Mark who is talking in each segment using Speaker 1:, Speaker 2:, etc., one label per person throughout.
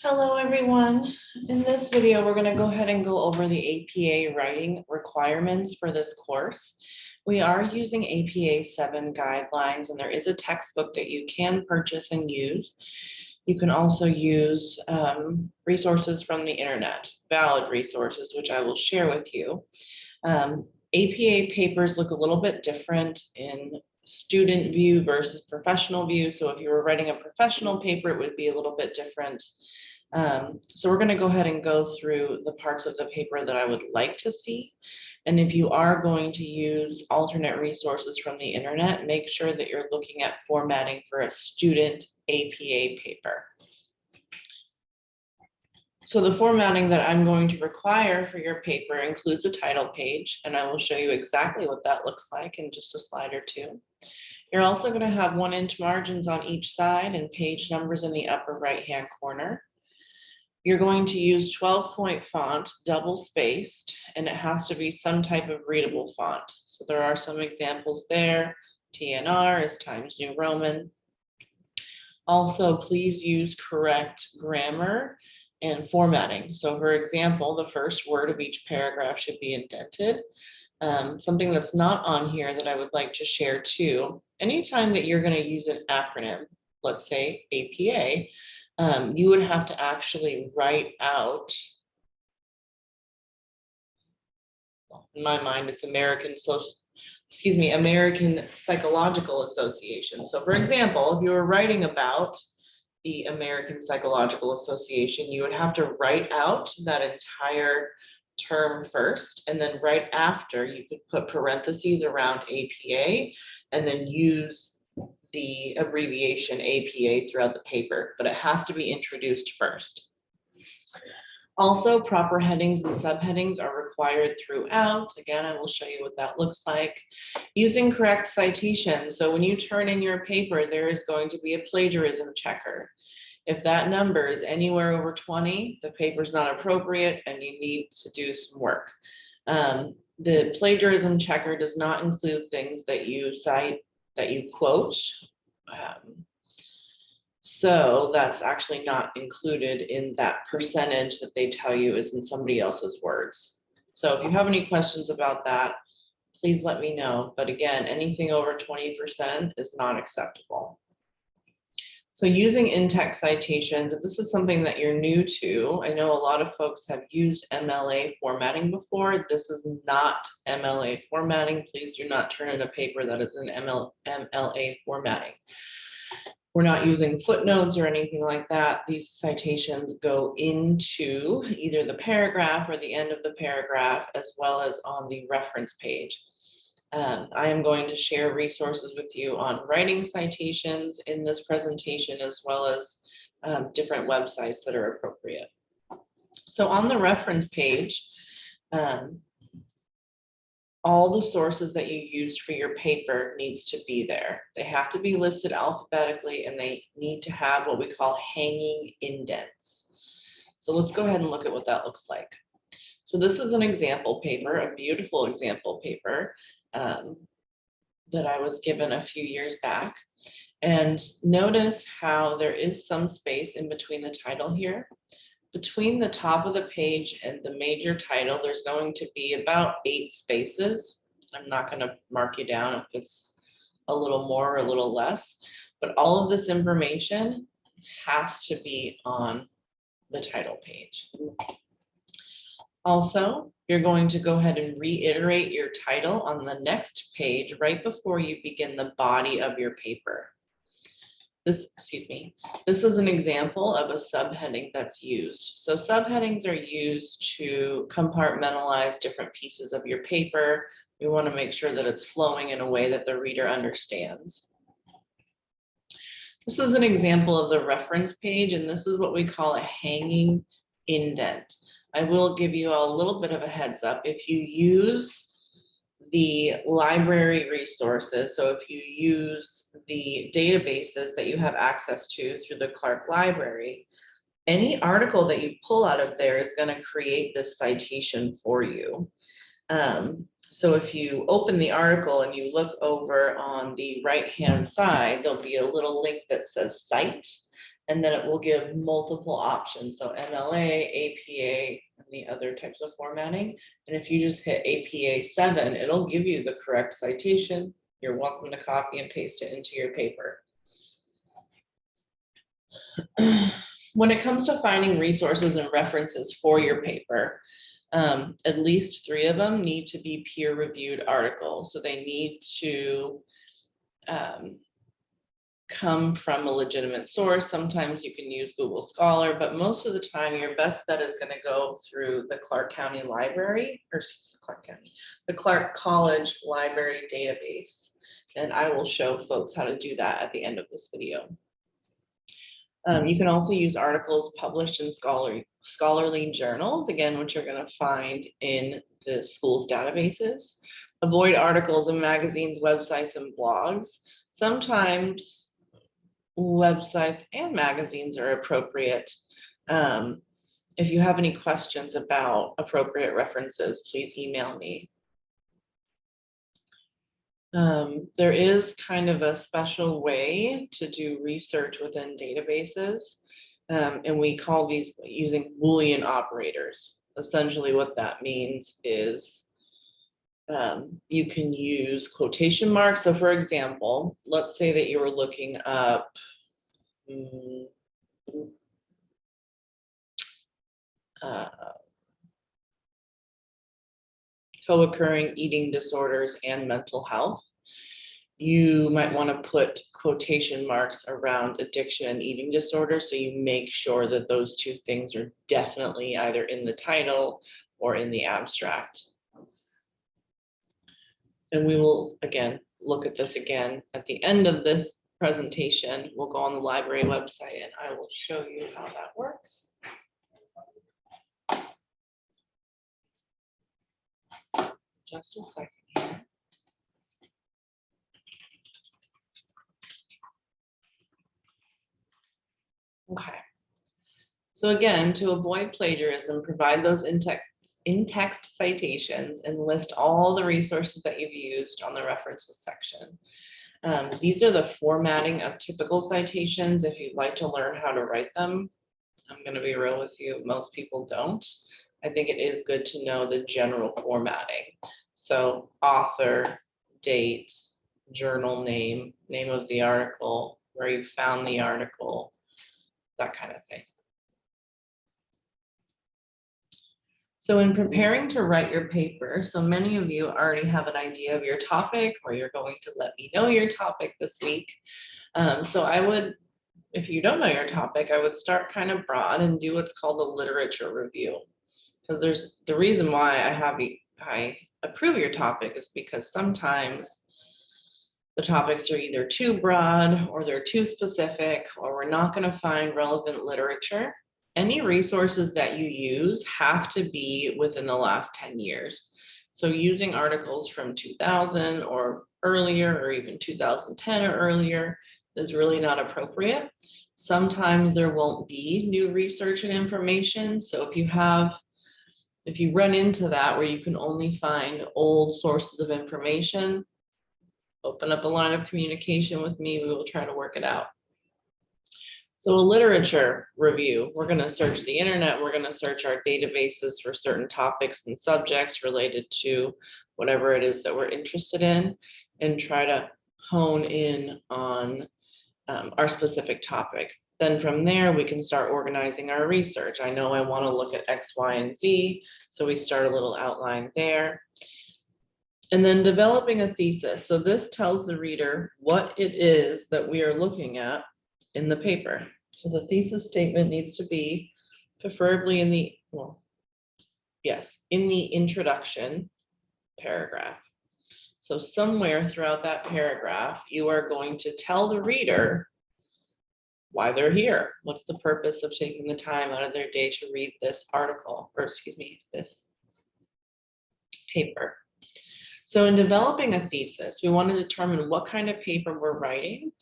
Speaker 1: Hello, everyone. In this video, we're going to go ahead and go over the APA writing requirements for this course. We are using APA 7 guidelines, and there is a textbook that you can purchase and use. You can also use resources from the internet, valid resources, which I will share with you. APA papers look a little bit different in student view versus professional view. So if you were writing a professional paper, it would be a little bit different. So we're going to go ahead and go through the parts of the paper that I would like to see. And if you are going to use alternate resources from the internet, make sure that you're looking at formatting for a student APA paper. So the formatting that I'm going to require for your paper includes a title page, and I will show you exactly what that looks like in just a slide or two. You're also going to have 1-inch margins on each side and page numbers in the upper right-hand corner. You're going to use 12-point font, double spaced, and it has to be some type of readable font. So there are some examples there. TNR is Times New Roman. Also, please use correct grammar and formatting. So for example, the first word of each paragraph should be indented. Something that's not on here that I would like to share too, anytime that you're going to use an acronym, let's say APA, you would have to actually write out, in my mind, it's American Psychological Association. So for example, if you were writing about the American Psychological Association, you would have to write out that entire term first, and then right after you could put parentheses around APA and then use the abbreviation APA throughout the paper, but it has to be introduced first. Also, proper headings and subheadings are required throughout. Again, I will show you what that looks like. Using correct citations. So when you turn in your paper, there is going to be a plagiarism checker. If that number is anywhere over 20, the paper's not appropriate and you need to do some work. The plagiarism checker does not include things that you cite, that you quote. So that's actually not included in that percentage that they tell you is in somebody else's words. So if you have any questions about that, please let me know. But again, anything over 20% is not acceptable. So using in-text citations, if this is something that you're new to, I know a lot of folks have used MLA formatting before. This is not MLA formatting. Please do not turn in a paper that is in MLA formatting. We're not using footnotes or anything like that. These citations go into either the paragraph or the end of the paragraph, as well as on the reference page. I am going to share resources with you on writing citations in this presentation, as well as different websites that are appropriate. So on the reference page, all the sources that you used for your paper needs to be there. They have to be listed alphabetically, and they need to have what we call hanging indents. So let's go ahead and look at what that looks like. So this is an example paper, a beautiful example paper that I was given a few years back. And notice how there is some space in between the title here. Between the top of the page and the major title, there's going to be about 8 spaces. I'm not going to mark you down if it's a little more or a little less, but all of this information has to be on the title page. Also, you're going to go ahead and reiterate your title on the next page right before you begin the body of your paper. This is an example of a subheading that's used. So subheadings are used to compartmentalize different pieces of your paper. We want to make sure that it's flowing in a way that the reader understands. This is an example of the reference page, and this is what we call a hanging indent. I will give you a little bit of a heads up. If you use the library resources, so if you use the databases that you have access to through the Clark Library, any article that you pull out of there is going to create this citation for you. So if you open the article and you look over on the right-hand side, there'll be a little link that says cite. And then it will give multiple options. So MLA, APA, and the other types of formatting. And if you just hit APA 7, it'll give you the correct citation. You're welcome to copy and paste it into your paper. When it comes to finding resources and references for your paper, at least 3 of them need to be peer-reviewed articles. So they need to come from a legitimate source. Sometimes you can use Google Scholar, but most of the time your best bet is going to go through the Clark County Library, or the Clark College Library database. And I will show folks how to do that at the end of this video. You can also use articles published in scholarly journals, again, which you're going to find in the school's databases. Avoid articles in magazines, websites, and blogs. Sometimes websites and magazines are appropriate. If you have any questions about appropriate references, please email me. There is kind of a special way to do research within databases, and we call these using Boolean operators. Essentially what that means is you can use quotation marks. So for example, let's say that you were looking up co-occurring eating disorders and mental health. You might want to put quotation marks around addiction and eating disorder, so you make sure that those 2 things are definitely either in the title or in the abstract. And we will, again, look at this again at the end of this presentation. We'll go on the library website and I will show you how that works. Just a second here. Okay. So again, to avoid plagiarism, provide those in-text citations and list all the resources that you've used on the references section. These are the formatting of typical citations. If you'd like to learn how to write them, I'm going to be real with you, most people don't. I think it is good to know the general formatting. So author, date, journal name, name of the article, where you found the article, that kind of thing. So in preparing to write your paper, so many of you already have an idea of your topic, or you're going to let me know your topic this week. So I would, if you don't know your topic, I would start kind of broad and do what's called a literature review. Because there's the reason why I approve your topic is because sometimes the topics are either too broad or they're too specific, or we're not going to find relevant literature. Any resources that you use have to be within the last 10 years. So using articles from 2000 or earlier, or even 2010 or earlier, is really not appropriate. Sometimes there won't be new research and information. So if you run into that where you can only find old sources of information, open up a line of communication with me. We will try to work it out. So a literature review, we're going to search the internet. We're going to search our databases for certain topics and subjects related to whatever it is that we're interested in, and try to hone in on our specific topic. Then from there, we can start organizing our research. I know I want to look at X, Y, and Z, so we start a little outline there. And then developing a thesis. So this tells the reader what it is that we are looking at in the paper. So the thesis statement needs to be preferably in the, well, yes, in the introduction paragraph. So somewhere throughout that paragraph, you are going to tell the reader why they're here. What's the purpose of taking the time out of their day to read this article, or excuse me, this paper. So in developing a thesis, we want to determine what kind of paper we're writing: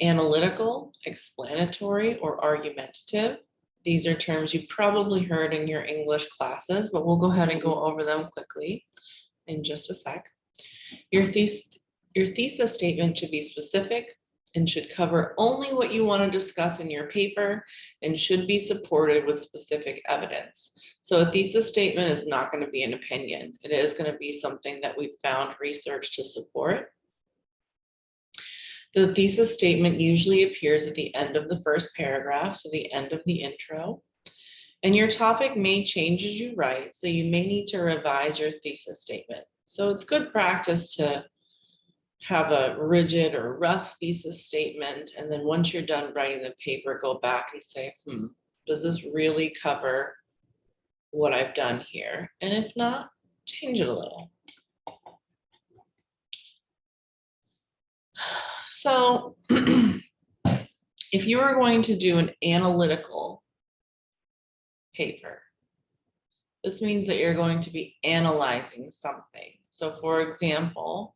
Speaker 1: analytical, explanatory, or argumentative. These are terms you probably heard in your English classes, but we'll go ahead and go over them quickly in just a sec. Your thesis statement should be specific, and should cover only what you want to discuss in your paper and should be supported with specific evidence. So a thesis statement is not going to be an opinion. It is going to be something that we've found research to support. The thesis statement usually appears at the end of the first paragraph, so the end of the intro. And your topic may change as you write, so you may need to revise your thesis statement. So it's good practice to have a rigid or rough thesis statement, and then once you're done writing the paper, go back and say, does this really cover what I've done here? And if not, change it a little. So if you are going to do an analytical paper, this means that you're going to be analyzing something. So for example,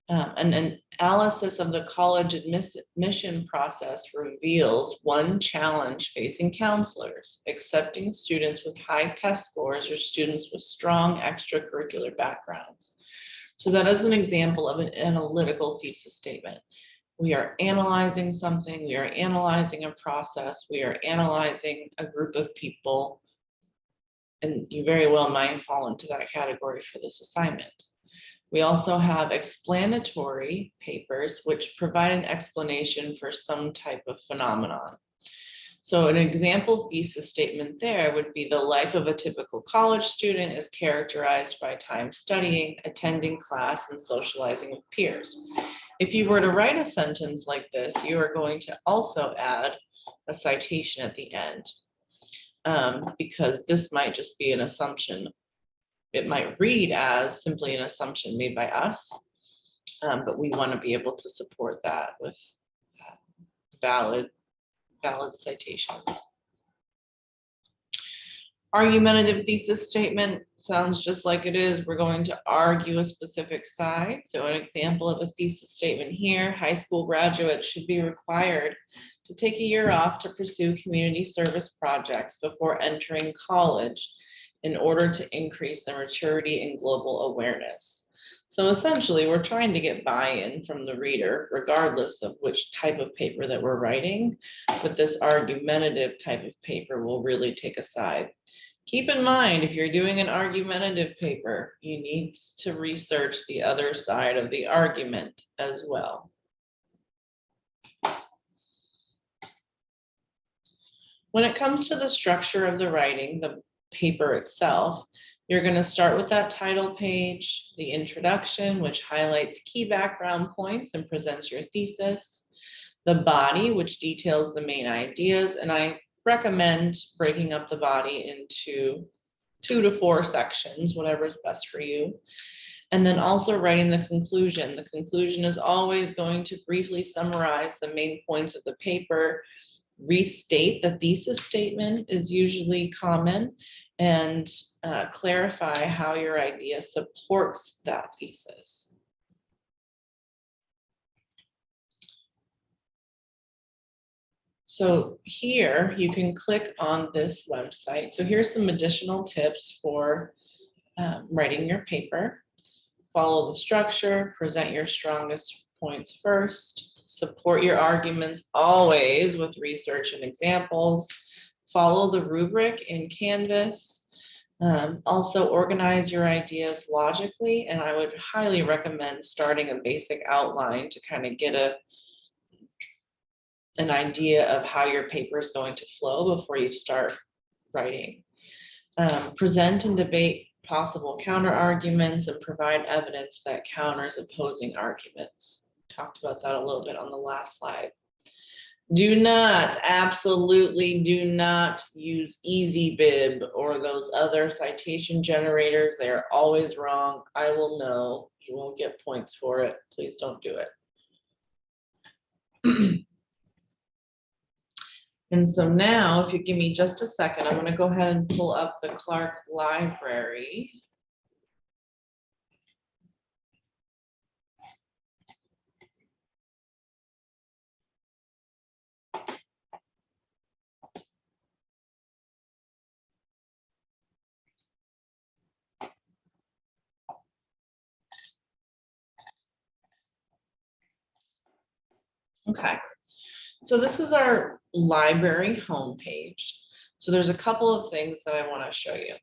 Speaker 1: an analysis of the college admission process reveals one challenge facing counselors: accepting students with high test scores or students with strong extracurricular backgrounds. So that is an example of an analytical thesis statement. We are analyzing something, we are analyzing a process, we are analyzing a group of people, and you very well might fall into that category for this assignment. We also have explanatory papers, which provide an explanation for some type of phenomenon. So an example thesis statement there would be: the life of a typical college student is characterized by time studying, attending class, and socializing with peers. If you were to write a sentence like this, you are going to also add a citation at the end, because this might just be an assumption. It might read as simply an assumption made by us, but we want to be able to support that with valid citations. Argumentative thesis statement sounds just like it is. We're going to argue a specific side. So an example of a thesis statement here: high school graduates should be required to take a year off to pursue community service projects before entering college in order to increase their maturity and global awareness. So essentially, we're trying to get buy-in from the reader, regardless of which type of paper that we're writing, but this argumentative type of paper will really take a side. Keep in mind, if you're doing an argumentative paper, you need to research the other side of the argument as well. When it comes to the structure of the writing, the paper itself, you're going to start with that title page, the introduction, which highlights key background points and presents your thesis, the body, which details the main ideas, and I recommend breaking up the body into 2 to 4 sections, whatever is best for you. And then also writing the conclusion. The conclusion is always going to briefly summarize the main points of the paper, restate the thesis statement is usually common, and clarify how your idea supports that thesis. So here you can click on this website. So here's some additional tips for writing your paper. Follow the structure, present your strongest points first, support your arguments always with research and examples, follow the rubric in Canvas, also organize your ideas logically, and I would highly recommend starting a basic outline to kind of get an idea of how your paper is going to flow before you start writing. Present and debate possible counter arguments and provide evidence that counters opposing arguments. Talked about that a little bit on the last slide. Do not, absolutely do not use EasyBib or those other citation generators. They are always wrong. I will know. You won't get points for it. Please don't do it. And so now, if you give me just a second, I'm going to go ahead and pull up the Clark Library. Okay, so this is our library homepage. So there's a couple of things that I want to show you.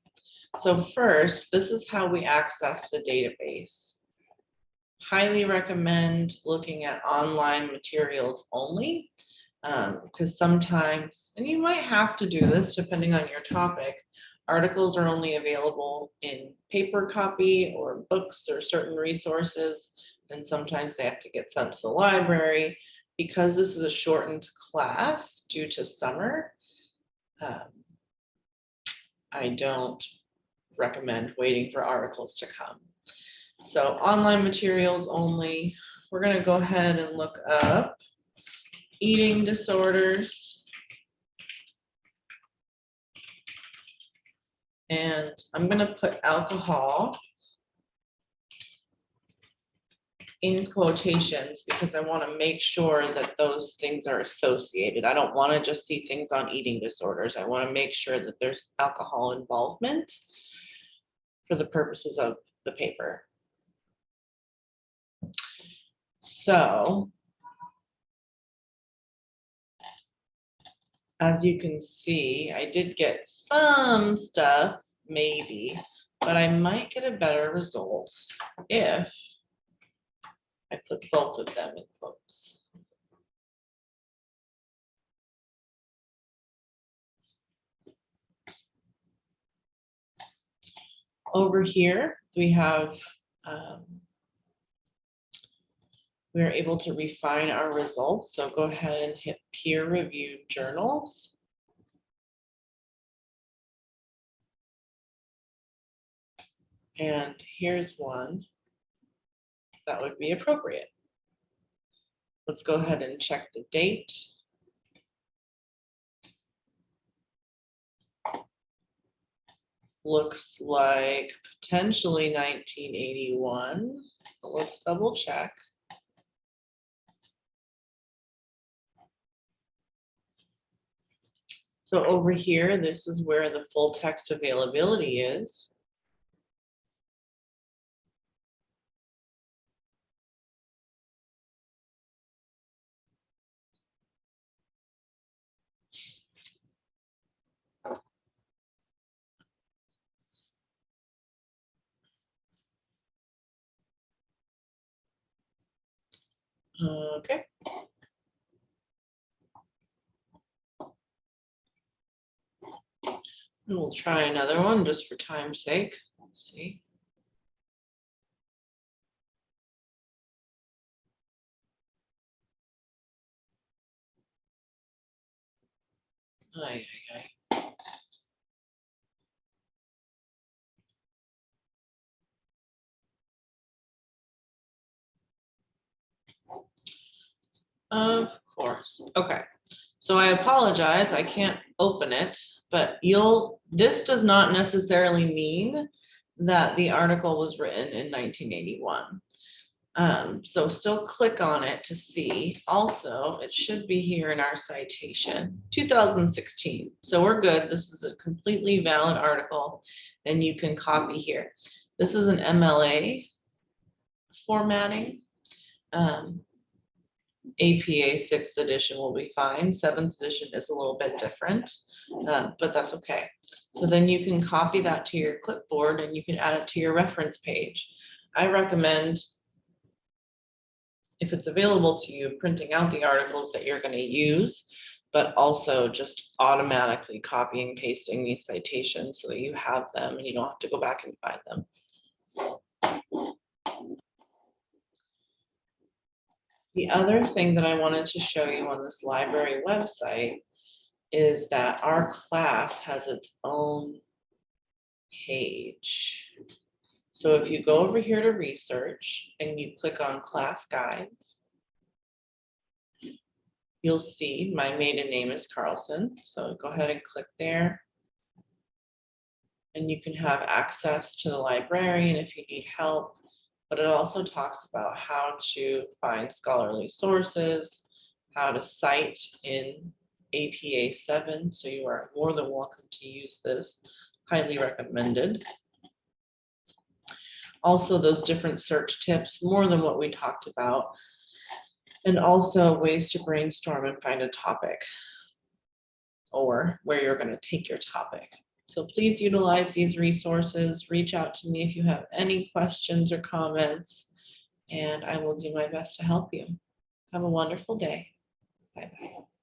Speaker 1: So first, this is how we access the database. Highly recommend looking at online materials only, because sometimes, and you might have to do this depending on your topic, articles are only available in paper copy or books or certain resources, and sometimes they have to get sent to the library. Because this is a shortened class due to summer, I don't recommend waiting for articles to come. So online materials only. We're going to go ahead and look up eating disorders. And I'm going to put alcohol in quotations because I want to make sure that those things are associated. I don't want to just see things on eating disorders. I want to make sure that there's alcohol involvement for the purposes of the paper. So, as you can see, I did get some stuff, maybe, but I might get a better result if I put both of them in quotes. Over here, we have, we're able to refine our results. So go ahead and hit peer-reviewed journals. And here's one that would be appropriate. Let's go ahead and check the date. Looks like potentially 1981, but let's double check. So over here, this is where the full text availability is. Okay. And we'll try another one just for time's sake. Let's see. Ay, ay, ay. Of course. Okay. So I apologize, I can't open it, but this does not necessarily mean that the article was written in 1981. So still click on it to see. Also, it should be here in our citation, 2016. So we're good. This is a completely valid article and you can copy here. This is an MLA formatting. APA 6th edition will be fine. 7th edition is a little bit different, but that's okay. So then you can copy that to your clipboard and you can add it to your reference page. I recommend, if it's available to you, printing out the articles that you're going to use, but also just automatically copying, pasting these citations so that you have them and you don't have to go back and find them. The other thing that I wanted to show you on this library website is that our class has its own page. So if you go over here to research and you click on class guides, you'll see my maiden name is Carlson. So go ahead and click there. And you can have access to the librarian if you need help, but it also talks about how to find scholarly sources, how to cite in APA 7, so you are more than welcome to use this, highly recommended. Also those different search tips, more than what we talked about. And also ways to brainstorm and find a topic or where you're going to take your topic. So please utilize these resources. Reach out to me if you have any questions or comments, and I will do my best to help you. Have a wonderful day. Bye-bye.